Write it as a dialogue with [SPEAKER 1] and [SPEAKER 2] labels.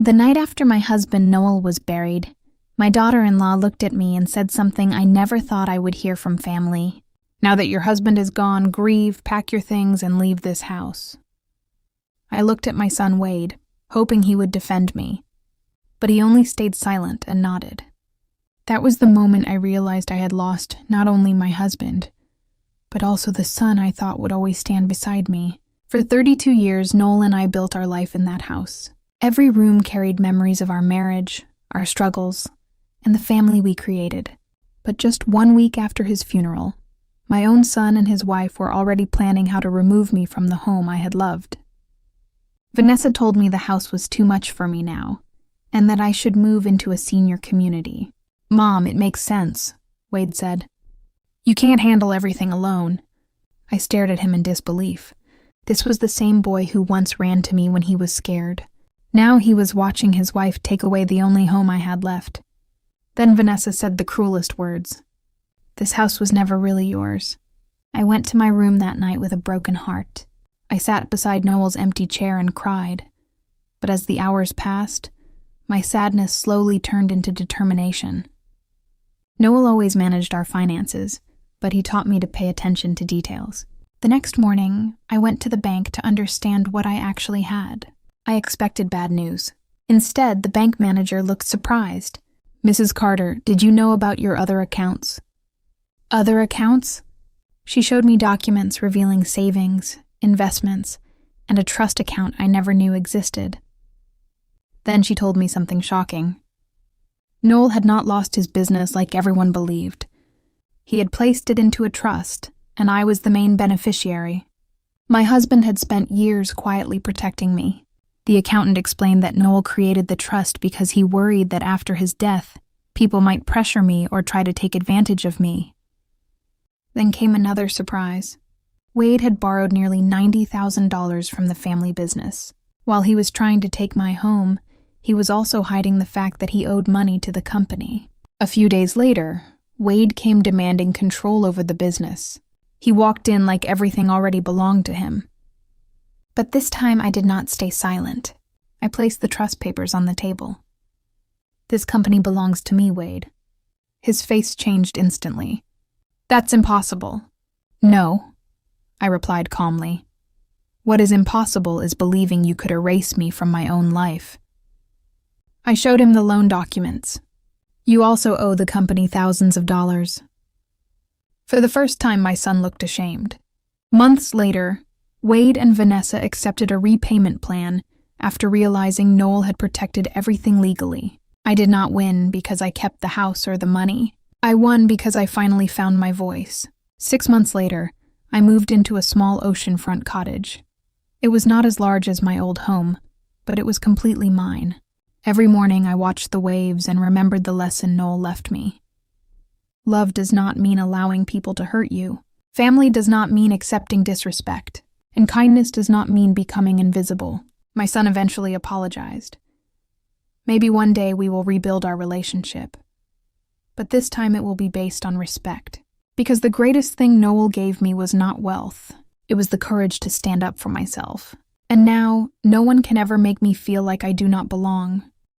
[SPEAKER 1] The night after my husband Noel was buried, my daughter-in-law looked at me and said something I never thought I would hear from family. "Now that your husband is gone, grieve, pack your things, and leave this house." I looked at my son Wade, hoping he would defend me, but he only stayed silent and nodded. That was the moment I realized I had lost not only my husband, but also the son I thought would always stand beside me. For 32 years, Noel and I built our life in that house. Every room carried memories of our marriage, our struggles, and the family we created. But just 1 week after his funeral, my own son and his wife were already planning how to remove me from the home I had loved. Vanessa told me the house was too much for me now, and that I should move into a senior community. "Mom, it makes sense," Wade said. "You can't handle everything alone." I stared at him in disbelief. This was the same boy who once ran to me when he was scared. Now he was watching his wife take away the only home I had left. Then Vanessa said the cruelest words. "This house was never really yours." I went to my room that night with a broken heart. I sat beside Noel's empty chair and cried. But as the hours passed, my sadness slowly turned into determination. Noel always managed our finances, but he taught me to pay attention to details. The next morning, I went to the bank to understand what I actually had. I expected bad news. Instead, the bank manager looked surprised. "Mrs. Carter, did you know about your other accounts?" "Other accounts?" She showed me documents revealing savings, investments, and a trust account I never knew existed. Then she told me something shocking. Noel had not lost his business like everyone believed. He had placed it into a trust, and I was the main beneficiary. My husband had spent years quietly protecting me. The accountant explained that Noel created the trust because he worried that after his death, people might pressure me or try to take advantage of me. Then came another surprise. Wade had borrowed nearly $90,000 from the family business. While he was trying to take my home, he was also hiding the fact that he owed money to the company. A few days later, Wade came demanding control over the business. He walked in like everything already belonged to him. But this time I did not stay silent. I placed the trust papers on the table. "This company belongs to me, Wade." His face changed instantly. "That's impossible." "No," I replied calmly. "What is impossible is believing you could erase me from my own life." I showed him the loan documents. "You also owe the company thousands of dollars." For the first time, my son looked ashamed. Months later, Wade and Vanessa accepted a repayment plan after realizing Noel had protected everything legally. I did not win because I kept the house or the money. I won because I finally found my voice. 6 months later, I moved into a small oceanfront cottage. It was not as large as my old home, but it was completely mine. Every morning I watched the waves and remembered the lesson Noel left me. Love does not mean allowing people to hurt you. Family does not mean accepting disrespect. And kindness does not mean becoming invisible. My son eventually apologized. Maybe one day we will rebuild our relationship. But this time it will be based on respect. Because the greatest thing Noel gave me was not wealth. It was the courage to stand up for myself. And now, no one can ever make me feel like I do not belong.